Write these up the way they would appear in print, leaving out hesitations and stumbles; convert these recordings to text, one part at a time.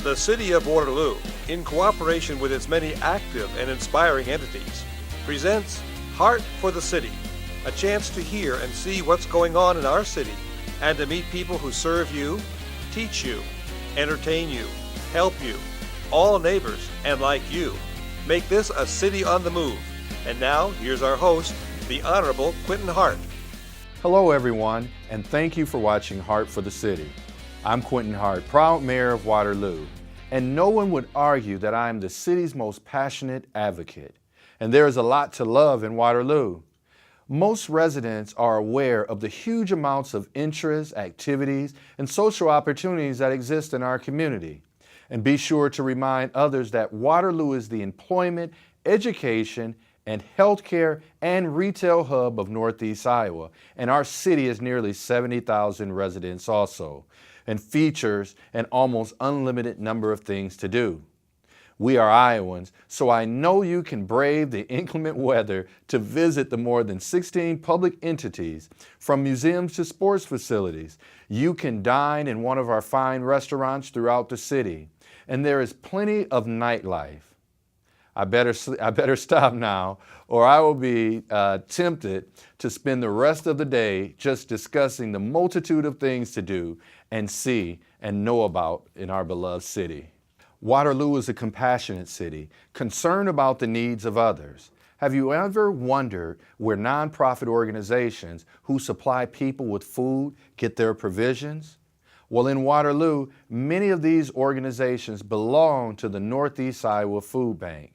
The City of Waterloo, in cooperation with its many active and inspiring entities, presents Heart for the City, a chance to hear and see what's going on in our city and to meet people who serve you, teach you, entertain you, help you, all neighbors and like you. Make this a city on the move. And now, here's our host, the Honorable Quentin Hart. Hello everyone, and thank you for watching Heart for the City. I'm Quentin Hart, proud mayor of Waterloo, and no one would argue that I am the city's most passionate advocate. And there is a lot to love in Waterloo. Most residents are aware of the huge amounts of interests, activities, and social opportunities that exist in our community. And be sure to remind others that Waterloo is the employment, education, and healthcare and retail hub of Northeast Iowa. And our city is nearly 70,000 residents also, and features an almost unlimited number of things to do. We are Iowans, so I know you can brave the inclement weather to visit the more than 16 public entities, from museums to sports facilities. You can dine in one of our fine restaurants throughout the city, and there is plenty of nightlife. I better stop now, or I will be tempted to spend the rest of the day just discussing the multitude of things to do and see and know about in our beloved city. Waterloo is a compassionate city, concerned about the needs of others. Have you ever wondered where nonprofit organizations who supply people with food get their provisions? Well, in Waterloo, many of these organizations belong to the Northeast Iowa Food Bank.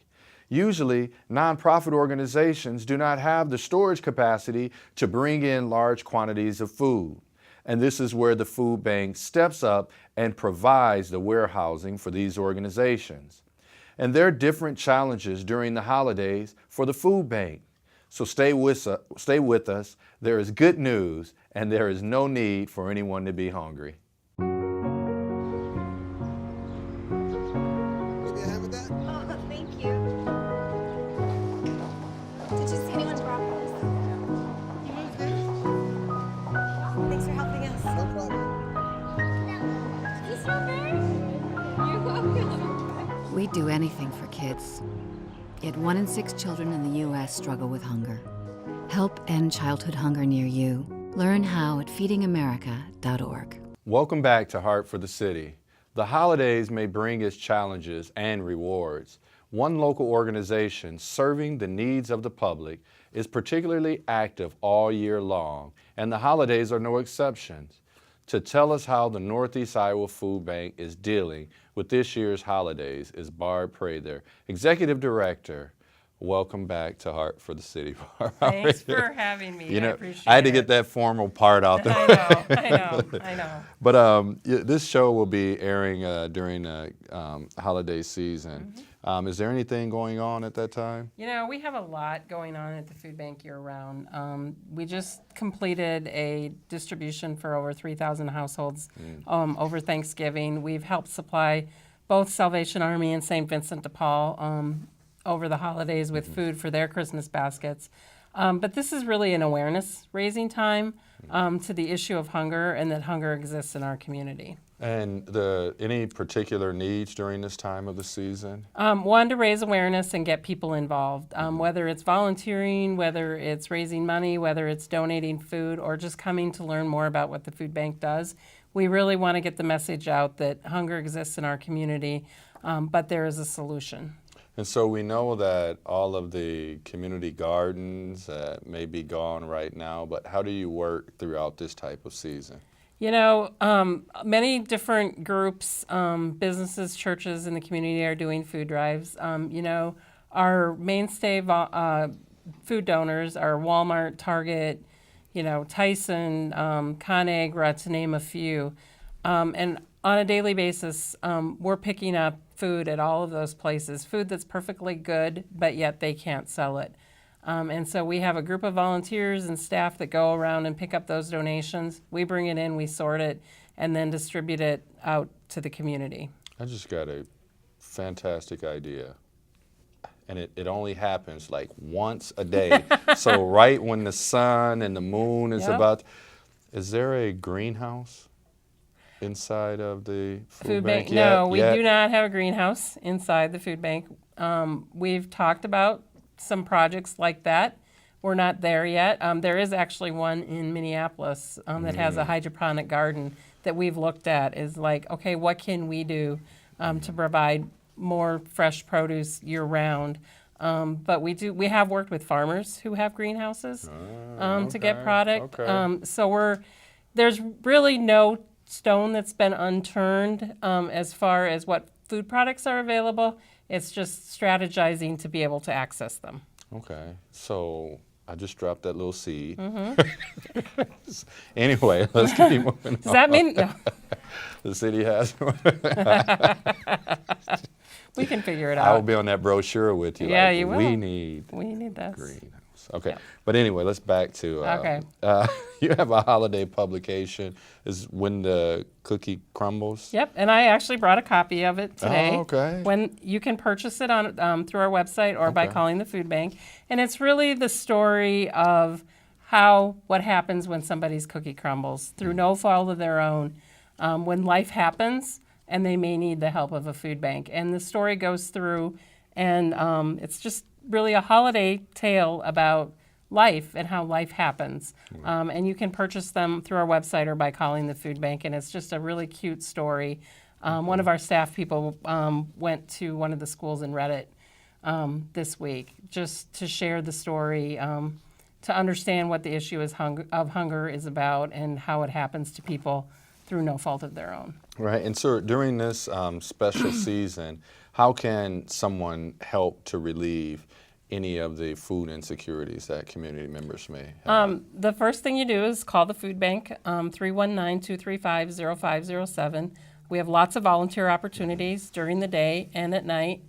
Usually, nonprofit organizations do not have the storage capacity to bring in large quantities of food. And this is where the food bank steps up and provides the warehousing for these organizations. And there are different challenges during the holidays for the food bank. So stay with us. There is good news, and there is no need for anyone to be hungry. We'd do anything for kids. Yet 1 in 6 children in the U.S. struggle with hunger. Help end childhood hunger near you. Learn how at feedingamerica.org. Welcome back to Heart for the City. The holidays may bring its challenges and rewards. One local organization serving the needs of the public is particularly active all year long, and the holidays are no exceptions. To tell us how the Northeast Iowa Food Bank is dealing with this year's holidays is Barb, Prather, Executive Director. Welcome back to Heart for the City, Barb. Thanks for having me. I appreciate it. I had to get that formal part out there. I know. But this show will be airing during the holiday season. Mm-hmm. Is there anything going on at that time? You know, we have a lot going on at the food bank year-round. We just completed a distribution for over 3,000 households over Thanksgiving. We've helped supply both Salvation Army and St. Vincent de Paul over the holidays with food for their Christmas baskets. But this is really an awareness-raising time to the issue of hunger and that hunger exists in our community. And any particular needs during this time of the season? One, to raise awareness and get people involved, whether it's volunteering, whether it's raising money, whether it's donating food, or just coming to learn more about what the food bank does. We really want to get the message out that hunger exists in our community, but there is a solution. And so we know that all of the community gardens may be gone right now, but how do you work throughout this type of season? You know, many different groups, businesses, churches in the community are doing food drives. You know, our mainstay food donors are Walmart, Target, you know, Tyson, ConAgra, to name a few. And on a daily basis, we're picking up food at all of those places, food that's perfectly good, but yet they can't sell it. And so we have a group of volunteers and staff that go around and pick up those donations. We bring it in, we sort it, and then distribute it out to the community. I just got a fantastic idea. And it only happens like once a day. So right when the sun and the moon is about, is there a greenhouse? inside of the Food bank? yet? No, we do not have a greenhouse inside the food bank. We've talked about some projects like that. We're not there yet. There is actually one in Minneapolis that has a hydroponic garden that we've looked at. Is like, okay, what can we do to provide more fresh produce year round? But we have worked with farmers who have greenhouses to get product. Okay. So there's really no stone that's been unturned as far as what food products are available. It's just strategizing to be able to access them. Okay, so I just dropped that little seed. Anyway, let's keep moving Does that mean no? The city has. We can figure it I will out. be on that brochure with you. Yeah, like, you will. We need this. greenhouse. Okay, Yeah. but anyway, let's back to. Okay. You have a holiday publication. Is When the Cookie Crumbles. Yep, and I actually brought a copy of it today. Oh, okay. When you can purchase it on through our website or by Okay. calling the food bank, and it's really the story of what happens when somebody's cookie crumbles through no fault of their own, when life happens and they may need the help of a food bank. And the story goes through, and it's just really a holiday tale about life and how life happens. And you can purchase them through our website or by calling the food bank, and it's just a really cute story. One of our staff people went to one of the schools and read it this week just to share the story, to understand what the issue of hunger is about and how it happens to people through no fault of their own. Right, and so during this special season, how can someone help to relieve any of the food insecurities that community members may have? The first thing you do is call the food bank, 319-235-0507. We have lots of volunteer opportunities during the day and at night.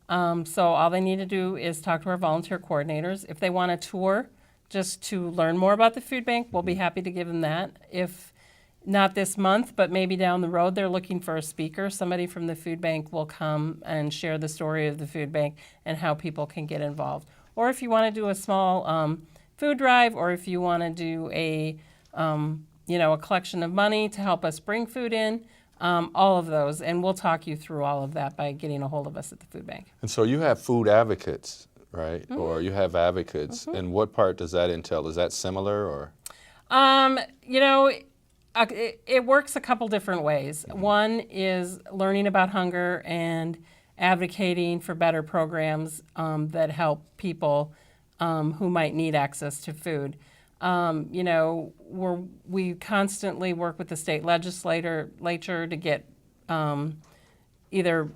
So all they need to do is talk to our volunteer coordinators. If they want a tour just to learn more about the food bank, we'll be happy to give them that. If not this month, but maybe down the road, they're looking for a speaker. Somebody from the food bank will come and share the story of the food bank and how people can get involved. Or if you want to do a small food drive, or if you want to do a collection of money to help us bring food in, all of those. And we'll talk you through all of that by getting a hold of us at the food bank. And so you have food advocates, right? Or you have advocates. And what part does that entail? Is that similar or? It works a couple different ways. One is learning about hunger and advocating for better programs that help people who might need access to food. We constantly work with the state legislature to get either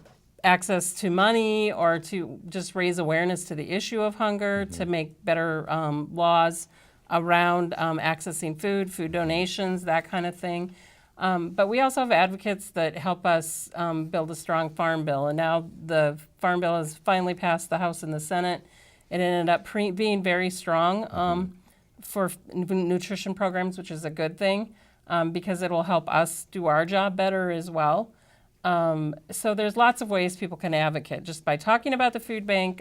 access to money or to just raise awareness to the issue of hunger, to make better laws around accessing food donations, that kind of thing. But we also have advocates that help us build a strong farm bill. And now the farm bill has finally passed the House and the Senate. It ended up being very strong for nutrition programs, which is a good thing because it will help us do our job better as well. So there's lots of ways people can advocate just by talking about the food bank,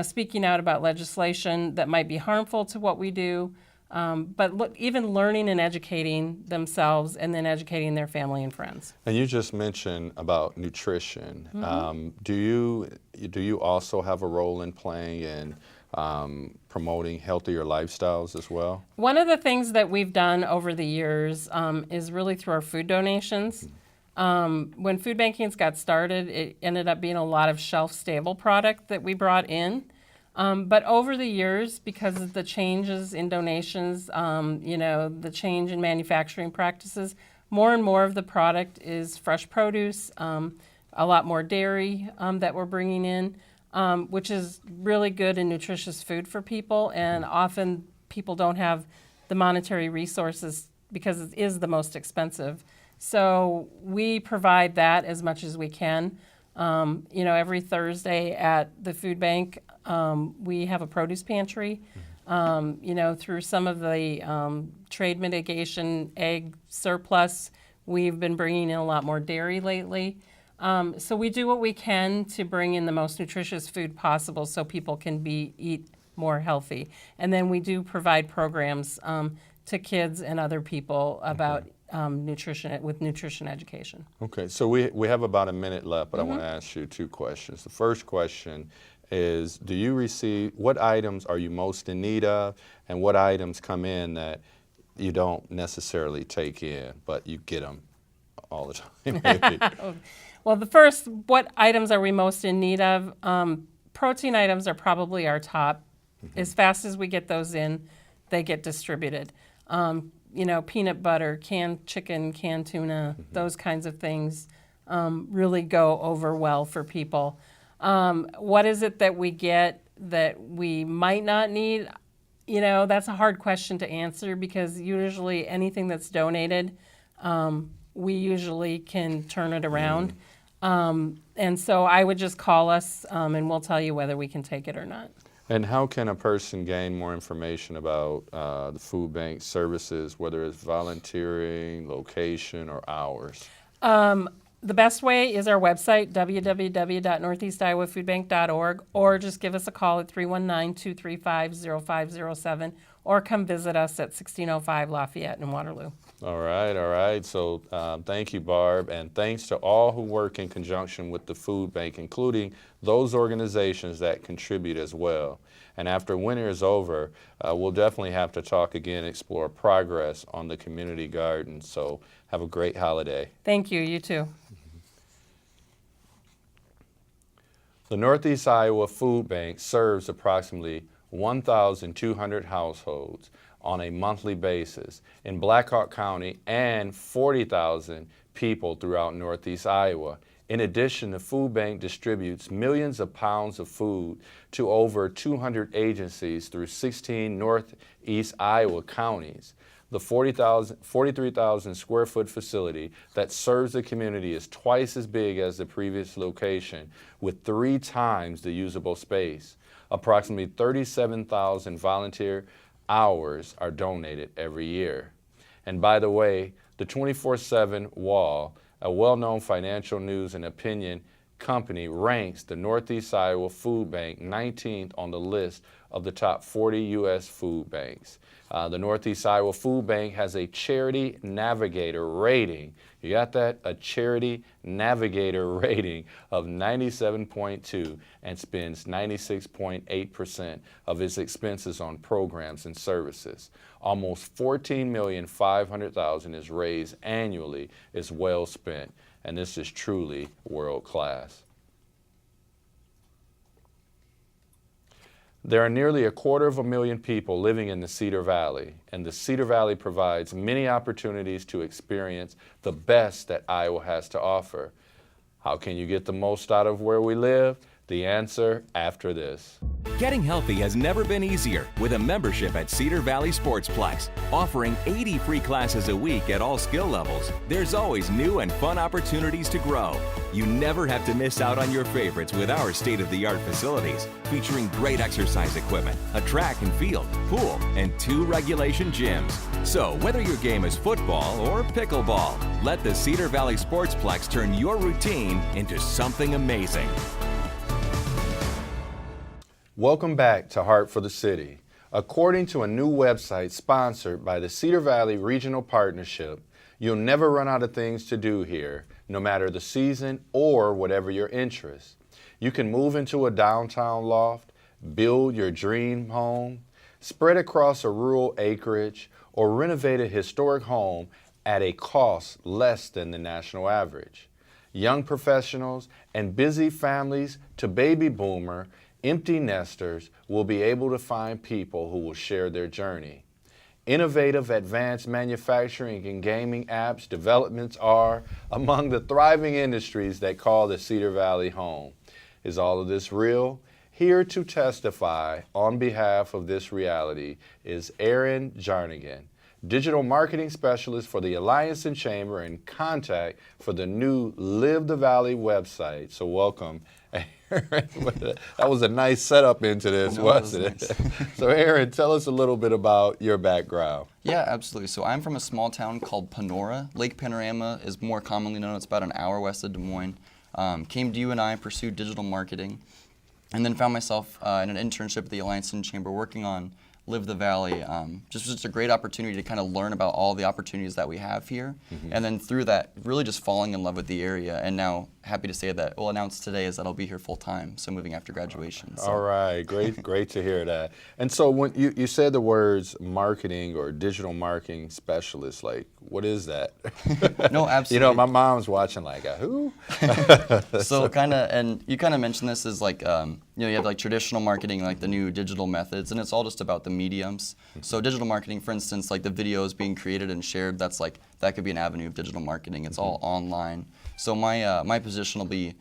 speaking out about legislation that might be harmful to what we do, but even learning and educating themselves and then educating their family and friends. And you just mentioned about nutrition. Do you also have a role in playing in promoting healthier lifestyles as well? One of the things that we've done over the years is really through our food donations. When food bankings got started, it ended up being a lot of shelf-stable product that we brought in. But over the years, because of the changes in donations, the change in manufacturing practices, more and more of the product is fresh produce, a lot more dairy that we're bringing in, which is really good and nutritious food for people. And often people don't have the monetary resources because it is the most expensive. So we provide that as much as we can. Every Thursday at the food bank, we have a produce pantry. Through some of the trade mitigation egg surplus, we've been bringing in a lot more dairy lately. So we do what we can to bring in the most nutritious food possible so people can eat more healthy. And then we do provide programs to kids and other people about nutrition education. Okay, so we have about a minute left, but I want to ask you two questions. The first question is, what items are you most in need of, and what items come in that you don't necessarily take in, but you get them all the time, maybe? Well, the first, what items are we most in need of? Protein items are probably our top. As fast as we get those in, they get distributed. Peanut butter, canned chicken, canned tuna, those kinds of things really go over well for people. What is it that we get that we might not need? That's a hard question to answer, because usually anything that's donated, we usually can turn it around. And so I would just call us and we'll tell you whether we can take it or not. And how can a person gain more information about the food bank services, whether it's volunteering, location, or hours? The best way is our website, www.northeastiowafoodbank.org, or just give us a call at 319-235-0507, or come visit us at 1605 Lafayette in Waterloo. All right. So thank you, Barb, and thanks to all who work in conjunction with the food bank, including those organizations that contribute as well. And after winter is over, we'll definitely have to talk again, explore progress on the community garden. So have a great holiday. Thank you. You too. The Northeast Iowa Food Bank serves approximately 1,200 households on a monthly basis in Black Hawk County and 40,000 people throughout Northeast Iowa. In addition, the food bank distributes millions of pounds of food to over 200 agencies through 16 Northeast Iowa counties. The 43,000 square foot facility that serves the community is twice as big as the previous location, with 3 times the usable space. Approximately 37,000 volunteer hours are donated every year. And by the way, the 24/7 Wall, a well-known financial news and opinion company, ranks the Northeast Iowa Food Bank 19th on the list of the top 40 U.S. food banks. The Northeast Iowa Food Bank has a Charity Navigator rating. You got that? A Charity Navigator rating of 97.2 and spends 96.8% of its expenses on programs and services. Almost $14,500,000 is raised annually. Is well spent, and this is truly world class. There are nearly 250,000 people living in the Cedar Valley, and the Cedar Valley provides many opportunities to experience the best that Iowa has to offer. How can you get the most out of where we live? The answer after this. Getting healthy has never been easier with a membership at Cedar Valley Sportsplex. Offering 80 free classes a week at all skill levels, there's always new and fun opportunities to grow. You never have to miss out on your favorites with our state-of-the-art facilities, featuring great exercise equipment, a track and field, pool, and 2 regulation gyms. So whether your game is football or pickleball, let the Cedar Valley Sportsplex turn your routine into something amazing. Welcome back to Heart for the City. According to a new website sponsored by the Cedar Valley Regional Partnership, you'll never run out of things to do here, no matter the season or whatever your interest. You can move into a downtown loft, build your dream home, spread across a rural acreage, or renovate a historic home at a cost less than the national average. Young professionals and busy families to baby boomer empty nesters will be able to find people who will share their journey. Innovative advanced manufacturing and gaming apps developments are among the thriving industries that call the Cedar Valley home. Is all of this real? Here to testify on behalf of this reality is Aaron Jarnagin, Digital Marketing Specialist for the Alliance and Chamber and contact for the new Live the Valley website. So welcome, Aaron. That was a nice setup into this, wasn't it? So Aaron, tell us a little bit about your background. Yeah, absolutely. So I'm from a small town called Panora. Lake Panorama is more commonly known. It's about an hour west of Des Moines. Came to UNI, pursued digital marketing, and then found myself in an internship at the Alliance and Chamber working on Live the Valley, just a great opportunity to kind of learn about all the opportunities that we have here. And then through that, really just falling in love with the area. And now, happy to say that we'll announce today is that I'll be here full time, so moving after graduation. So. All right, great to hear that. And so when you said the words marketing or digital marketing specialist, like, what is that? No, absolutely. You know, my mom's watching like, who? So kind of, and you kind of mentioned this as like, you have like traditional marketing, like the new digital methods, and it's all just about the mediums. So digital marketing, for instance, like the videos being created and shared, that could be an avenue of digital marketing. It's all online. So my position will be,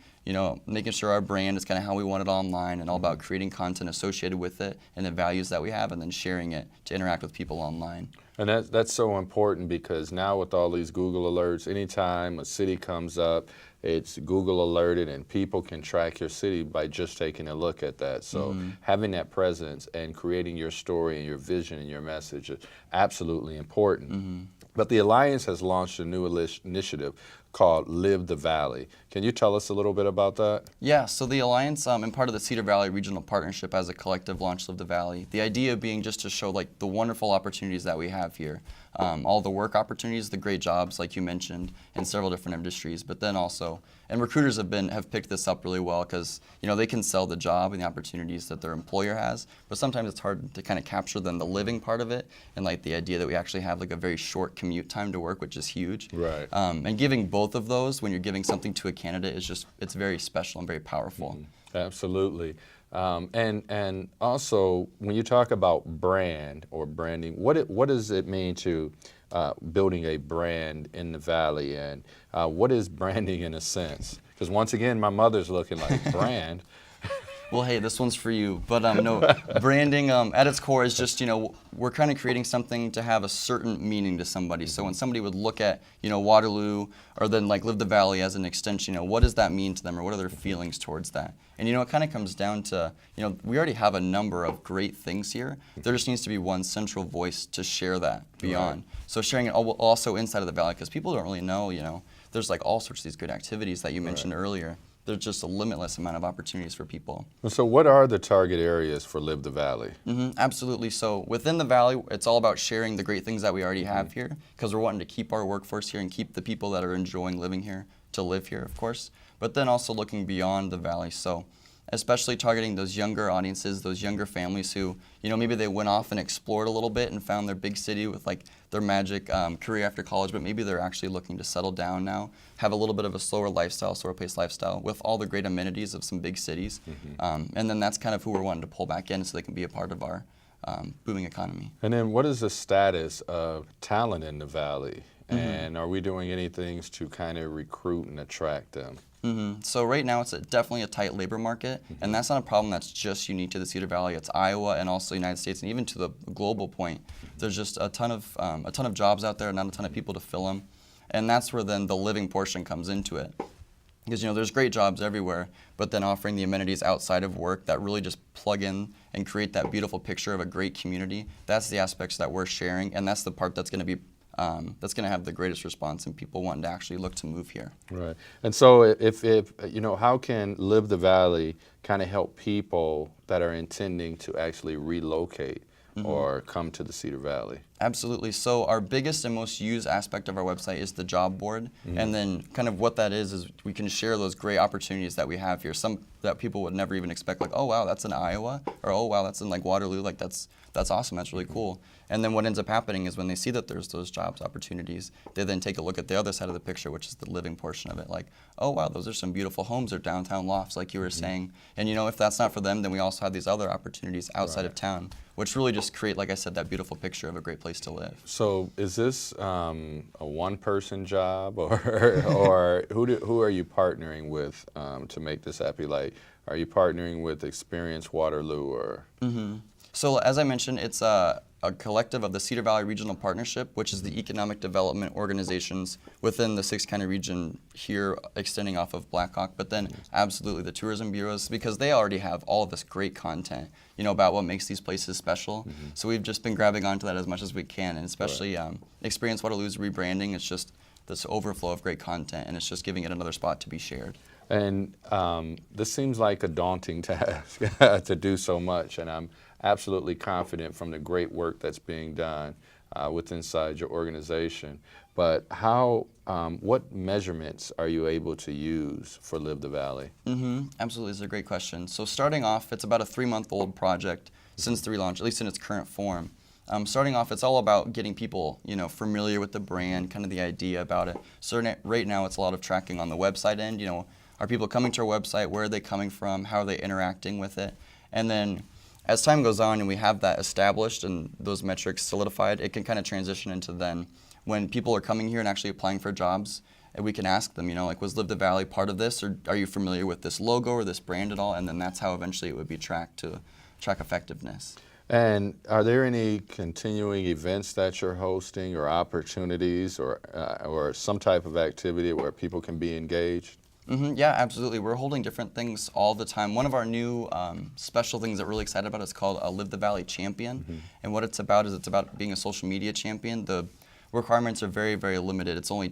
making sure our brand is kind of how we want it online, and all about creating content associated with it and the values that we have, and then sharing it to interact with people online. And that's so important, because now with all these Google alerts, anytime a city comes up, it's Google alerted, and people can track your city by just taking a look at that. So having that presence and creating your story and your vision and your message is absolutely important. But the Alliance has launched a new initiative called Live the Valley. Can you tell us a little bit about that? Yeah, so the Alliance and part of the Cedar Valley Regional Partnership as a collective launched Live the Valley. The idea being just to show like the wonderful opportunities that we have here. All the work opportunities, the great jobs like you mentioned in several different industries, but then also, and recruiters have picked this up really well, because they can sell the job and the opportunities that their employer has, but sometimes it's hard to kind of capture then the living part of it, and like the idea that we actually have like a very short commute time to work, which is huge. Right. And giving both of those when you're giving something to a candidate it's very special and very powerful. Absolutely. And also, when you talk about brand or branding, what does it mean to building a brand in the Valley, and what is branding in a sense? Because once again, my mother's looking like brand. Well, hey, this one's for you. But no, branding at its core is just, we're kind of creating something to have a certain meaning to somebody. So when somebody would look at, Waterloo, or then like Live the Valley as an extension, what does that mean to them, or what are their feelings towards that? And it kind of comes down to, we already have a number of great things here. There just needs to be one central voice to share that beyond. Right. So sharing it also inside of the Valley, because people don't really know, there's like all sorts of these good activities that you mentioned earlier. There's just a limitless amount of opportunities for people. So what are the target areas for Live the Valley? Absolutely. So within the Valley, it's all about sharing the great things that we already have here, because we're wanting to keep our workforce here and keep the people that are enjoying living here to live here, of course. But then also looking beyond the Valley. So especially targeting those younger audiences, those younger families who, maybe they went off and explored a little bit and found their big city with like their magic career after college, but maybe they're actually looking to settle down now, have a little bit of a slower paced lifestyle with all the great amenities of some big cities. And then that's kind of who we're wanting to pull back in so they can be a part of our booming economy. And then what is the status of talent in the Valley? And are we doing anything to kind of recruit and attract them? So right now it's definitely a tight labor market, and that's not a problem that's just unique to the Cedar Valley. It's Iowa and also the United States, and even to the global point. There's just a ton of jobs out there, not a ton of people to fill them, and that's where then the living portion comes into it. Because there's great jobs everywhere, but then offering the amenities outside of work that really just plug in and create that beautiful picture of a great community. That's the aspects that we're sharing, and that's the part that's going to be that's going to have the greatest response in people wanting to actually look to move here. Right. And so if how can Live the Valley kind of help people that are intending to actually relocate or come to the Cedar Valley? Absolutely. So our biggest and most used aspect of our website is the job board. And then kind of what that is we can share those great opportunities that we have here. Some that people would never even expect, like, oh wow, that's in Iowa, or oh wow, that's in like Waterloo, like that's awesome, that's really cool. And then what ends up happening is when they see that there's those jobs opportunities, they then take a look at the other side of the picture, which is the living portion of it. Like, oh wow, those are some beautiful homes or downtown lofts, like you were saying. And if that's not for them, then we also have these other opportunities outside of town, which really just create, like I said, that beautiful picture of a great place to live. So is this a one-person job, or who are you partnering with to make this happy? Like, are you partnering with Experience Waterloo, or? So as I mentioned, it's a collective of the Cedar Valley Regional Partnership, which is the economic development organizations within the six-county region here, extending off of Blackhawk, but then absolutely the tourism bureaus, because they already have all of this great content, about what makes these places special. So we've just been grabbing onto that as much as we can, and especially Experience Waterloo's rebranding. It's just this overflow of great content, and it's just giving it another spot to be shared. And this seems like a daunting task to do so much, and I'm absolutely confident from the great work that's being done inside your organization. But what measurements are you able to use for Live the Valley? Absolutely, it's a great question. So starting off, it's about a 3-month-old project since the relaunch, at least in its current form. Starting off, it's all about getting people, familiar with the brand, kind of the idea about it. So right now, it's a lot of tracking on the website end. Are people coming to our website? Where are they coming from? How are they interacting with it? And then as time goes on and we have that established and those metrics solidified, it can kind of transition into then when people are coming here and actually applying for jobs, and we can ask them, was Live the Valley part of this, or are you familiar with this logo or this brand at all? And then that's how eventually it would be tracked to track effectiveness. And are there any continuing events that you're hosting, or opportunities, or some type of activity where people can be engaged? Yeah, absolutely. We're holding different things all the time. One of our new special things that we're really excited about is called a Live the Valley Champion. And what it's about is it's about being a social media champion. The requirements are very, very limited. It's only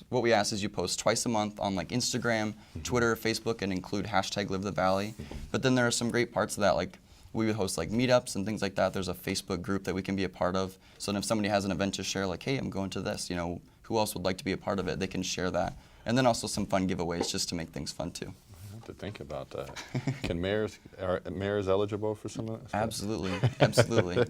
what we ask is you post twice a month on like Instagram, Twitter, Facebook, and include hashtag Live the Valley. But then there are some great parts of that, like we would host like meetups and things like that. There's a Facebook group that we can be a part of. So then if somebody has an event to share, like, hey, I'm going to this, who else would like to be a part of it? They can share that. And then also some fun giveaways just to make things fun too. I have to think about that. Are mayors eligible for some of that stuff? Absolutely, absolutely.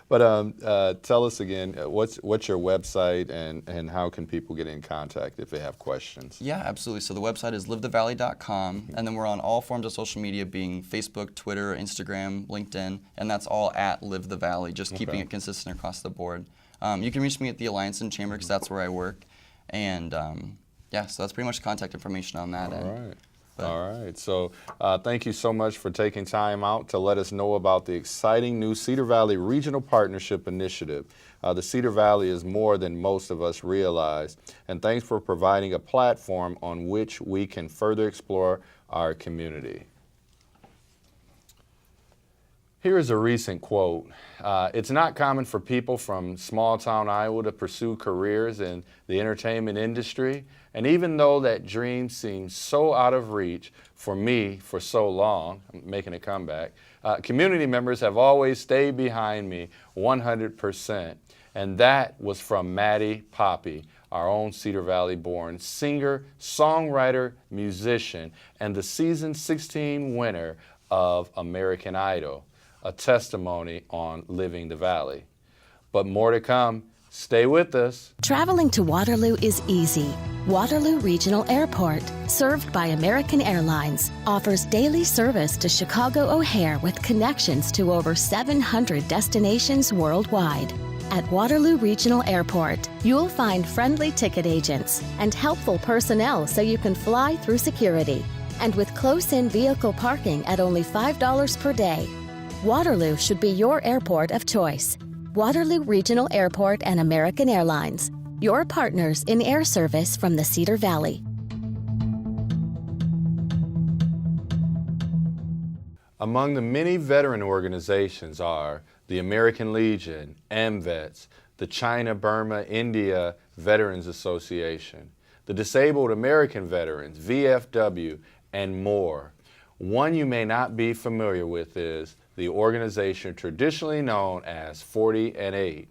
But tell us again, what's your website, and how can people get in contact if they have questions? Yeah, absolutely. So the website is livethevalley.com, and then we're on all forms of social media, being Facebook, Twitter, Instagram, LinkedIn, and that's all at Live the Valley, just keeping it consistent across the board. You can reach me at the Alliance and Chamber because that's where I work, and yeah, so that's pretty much contact information on that end. All right. So thank you so much for taking time out to let us know about the exciting new Cedar Valley Regional Partnership Initiative. The Cedar Valley is more than most of us realize, and thanks for providing a platform on which we can further explore our community. Here is a recent quote. It's not common for people from small-town Iowa to pursue careers in the entertainment industry, and even though that dream seems so out of reach for me for so long, I'm making a comeback, community members have always stayed behind me 100%, and that was from Maddie Poppy, our own Cedar Valley-born singer, songwriter, musician, and the season 16 winner of American Idol. A testimony on living the valley. But more to come. Stay with us. Traveling to Waterloo is easy. Waterloo Regional Airport, served by American Airlines, offers daily service to Chicago O'Hare with connections to over 700 destinations worldwide. At Waterloo Regional Airport, you'll find friendly ticket agents and helpful personnel so you can fly through security. And with close-in vehicle parking at only $5 per day, Waterloo should be your airport of choice. Waterloo Regional Airport and American Airlines, your partners in air service from the Cedar Valley. Among the many veteran organizations are the American Legion, AMVETS, the China-Burma India Veterans Association, the Disabled American Veterans, VFW, and more. One you may not be familiar with is the organization traditionally known as 40 and 8.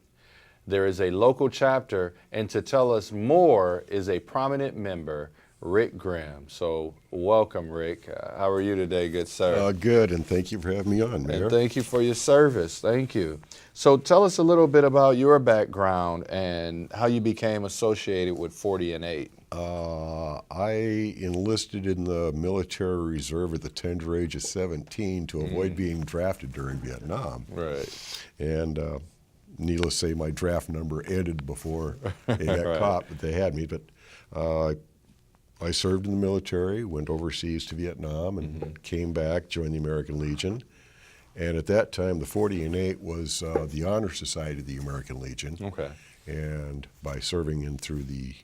There is a local chapter, and to tell us more is a prominent member, Rick Grimm. So welcome, Rick. How are you today, good sir? Good, and thank you for having me on, Mayor. And thank you for your service. Thank you. So tell us a little bit about your background and how you became associated with 40 and 8. I enlisted in the military reserve at the tender age of 17 to avoid being drafted during Vietnam. Right. And needless to say, my draft number ended before they got caught, but they had me. But I served in the military, went overseas to Vietnam, and came back, joined the American Legion. And at that time, the 40 and 8 was the Honor Society of the American Legion. Okay. And by serving in through the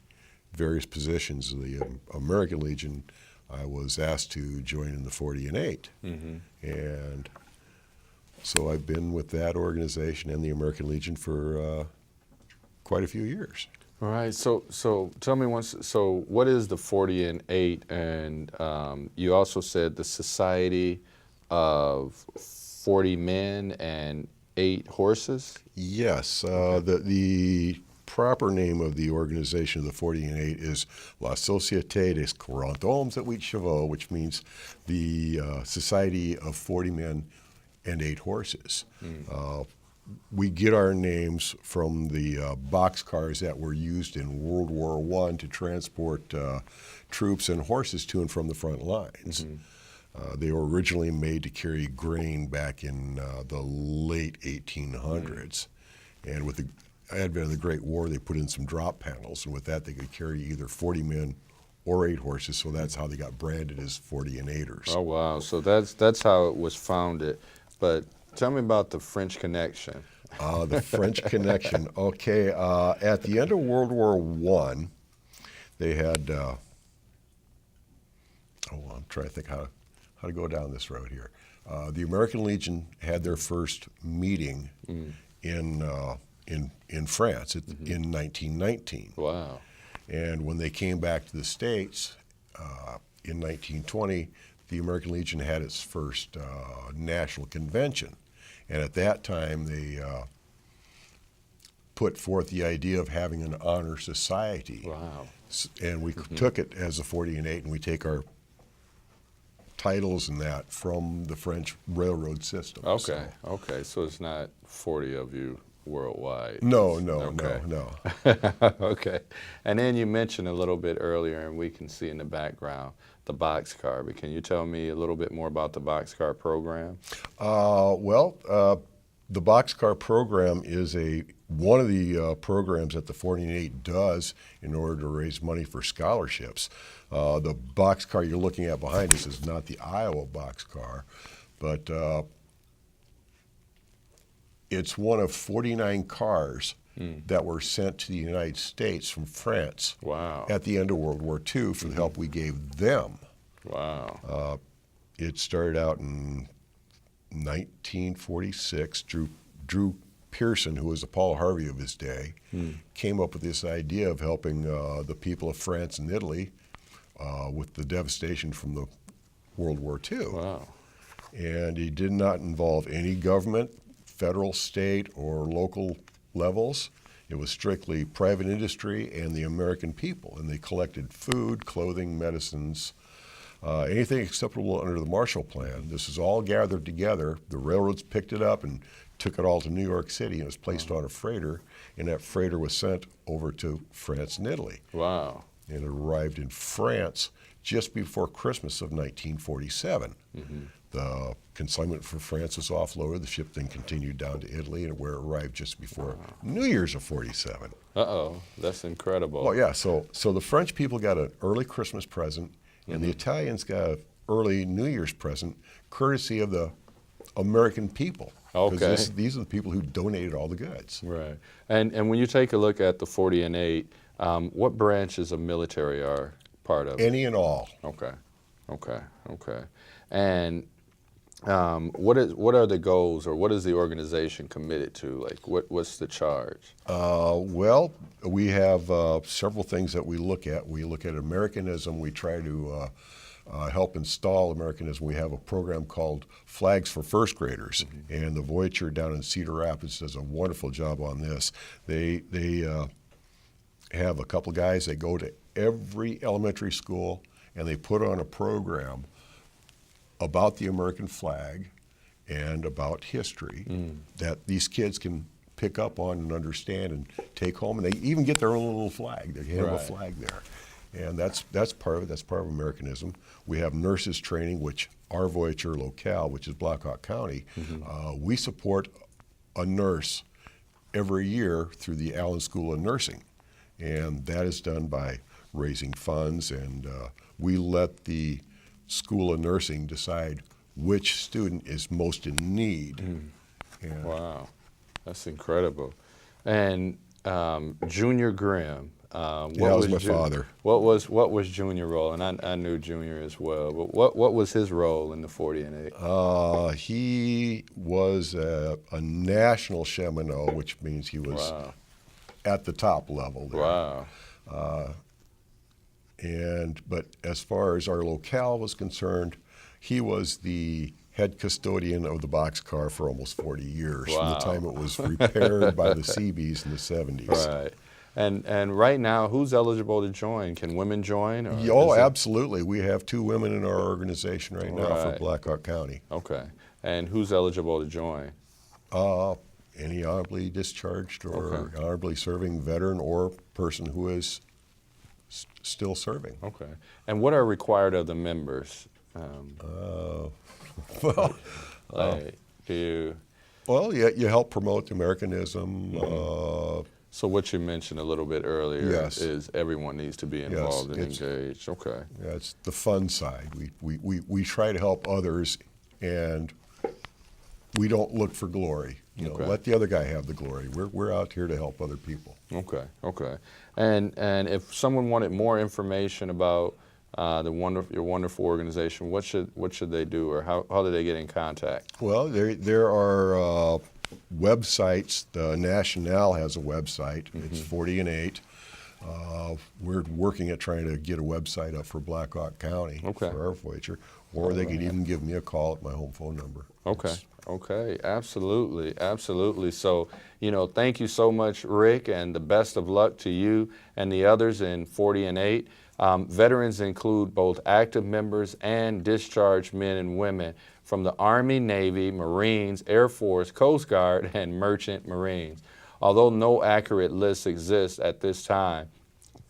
various positions of the American Legion, I was asked to join in the 40 and 8. And so I've been with that organization and the American Legion for quite a few years. All right, so tell me once, so what is the 40 and 8? And you also said the Society of 40 men and 8 horses? Yes, the proper name of the organization of the 40 and 8 is La Société des 40 Hommes et 8 Chevaux, which means the Society of 40 Men and 8 Horses. We get our names from the boxcars that were used in World War I to transport troops and horses to and from the front lines. They were originally made to carry grain back in the late 1800s. And with the advent of the Great War, they put in some drop panels, and with that they could carry either 40 men or 8 horses, so that's how they got branded as 40 and 8ers. Oh, wow. So that's how it was founded. But tell me about the French Connection. The French Connection. Okay, at the end of World War I, they had, I'm trying to think how to go down this road here. The American Legion had their first meeting in France in 1919. Wow. And when they came back to the States in 1920, the American Legion had its first national convention. And at that time, they put forth the idea of having an honor society. Wow. And we took it as a 40 and 8, and we take our titles and that from the French railroad system. Okay, okay. So it's not 40 of you worldwide. No. Okay. And then you mentioned a little bit earlier, and we can see in the background, the boxcar. But can you tell me a little bit more about the boxcar program? The boxcar program is one of the programs that the 40 and 8 does in order to raise money for scholarships. The boxcar you're looking at behind us is not the Iowa boxcar, but it's one of 49 cars that were sent to the United States from France. Wow. At the end of World War II for the help we gave them. Wow. It started out in 1946. Drew Pearson, who was the Paul Harvey of his day, came up with this idea of helping the people of France and Italy with the devastation from the World War II. Wow. And he did not involve any government, federal, state, or local levels. It was strictly private industry and the American people, and they collected food, clothing, medicines, anything acceptable under the Marshall Plan. This is all gathered together. The railroads picked it up and took it all to New York City, and it was placed on a freighter, and that freighter was sent over to France and Italy. Wow. And it arrived in France just before Christmas of 1947. The consignment for France was offloaded. The ship then continued down to Italy, and where it arrived just before New Year's of 47. Uh-oh, that's incredible. Well, yeah, so the French people got an early Christmas present, and the Italians got an early New Year's present, courtesy of the American people. Okay. These are the people who donated all the goods. Right. And when you take a look at the 40 and 8, what branches of military are part of it? Any and all. Okay. And what are the goals, or what is the organization committed to? Like, what's the charge? Well, we have several things that we look at. We look at Americanism. We try to help install Americanism. We have a program called Flags for First Graders, and the Voiture down in Cedar Rapids does a wonderful job on this. They have a couple guys that go to every elementary school, and they put on a program about the American flag and about history that these kids can pick up on and understand and take home, and they even get their own little flag. They have a flag there. And that's part of it. That's part of Americanism. We have nurses training, which our Voiture Locale, which is Black Hawk County, we support a nurse every year through the Allen School of Nursing. And that is done by raising funds, and we let the School of Nursing decide which student is most in need. And wow, that's incredible. And Junior Grimm. That was my father. What was Junior role? And I knew Junior as well. But what was his role in the 40 and 8? He was a national cheminot, which means he was at the top level there. Wow. But as far as our locale was concerned, he was the head custodian of the boxcar for almost 40 years, from the Wow. time it was repaired by the Seabees in the 70s. Right. And right now, who's eligible to join? Can women join? Or Oh, is it- absolutely. We have 2 women in our organization right now for Right. Blackhawk County. Okay. And who's eligible to join? Any honorably discharged or Okay. honorably serving veteran or person who is still serving. Okay. And what are required of the members? Well, Like, do you, well, you help promote Americanism. so what you mentioned a little bit earlier Yes. is everyone needs to be involved and it's- engaged. Okay. Yeah, it's the fun side. We try to help others, and we don't look for glory. You know, Okay. let the other guy have the glory. We're out here to help other people. Okay. Okay. And if someone wanted more information about your wonderful organization, what should they do, or how do they get in contact? Well, there are websites. The National has a website. It's 40 and 8. We're working at trying to get a website up for Blackhawk County Okay. for our Voiture, or they could even give me a call at my home phone number. Okay. Okay. Absolutely. Absolutely. So, thank you so much, Rick, and the best of luck to you and the others in 40 and 8. Veterans include both active members and discharged men and women from the Army, Navy, Marines, Air Force, Coast Guard, and Merchant Marines. Although no accurate list exists at this time,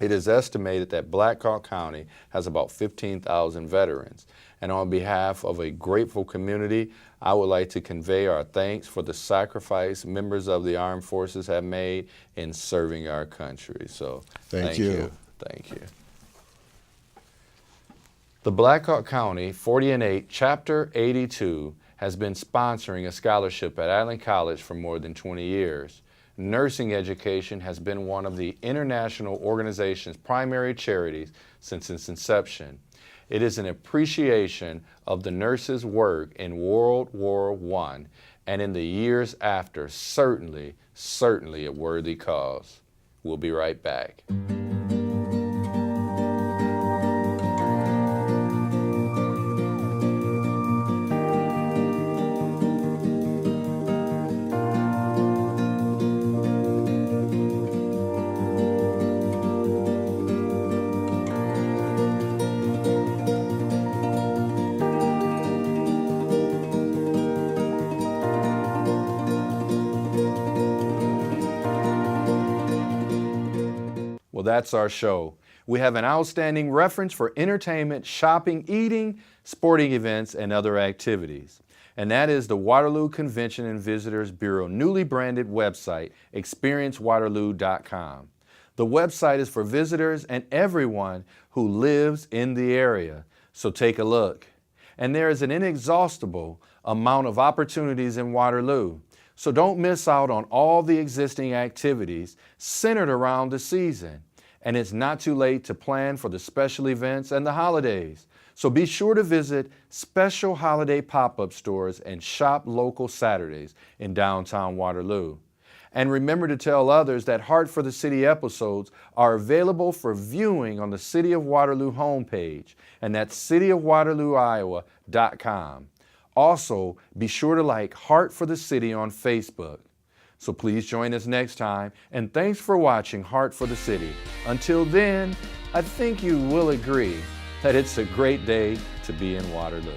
it is estimated that Blackhawk County has about 15,000 veterans. And on behalf of a grateful community, I would like to convey our thanks for the sacrifice members of the armed forces have made in serving our country. So Thank you. Thank you. The Blackhawk County 40 and 8 Chapter 82 has been sponsoring a scholarship at Island College for more than 20 years. Nursing education has been one of the international organization's primary charities since its inception. It is an appreciation of the nurses' work in World War I and in the years after, certainly a worthy cause. We'll be right back. Well, that's our show. We have an outstanding reference for entertainment, shopping, eating, sporting events, and other activities. And that is the Waterloo Convention and Visitors Bureau newly branded website, experiencewaterloo.com. The website is for visitors and everyone who lives in the area, so take a look. And there is an inexhaustible amount of opportunities in Waterloo. So don't miss out on all the existing activities centered around the season. And it's not too late to plan for the special events and the holidays. So be sure to visit special holiday pop-up stores and shop local Saturdays in downtown Waterloo. And remember to tell others that Heart for the City episodes are available for viewing on the City of Waterloo homepage, and that's cityofwaterlooiowa.com. Also, be sure to like Heart for the City on Facebook. So please join us next time, and thanks for watching Heart for the City. Until then, I think you will agree that it's a great day to be in Waterloo.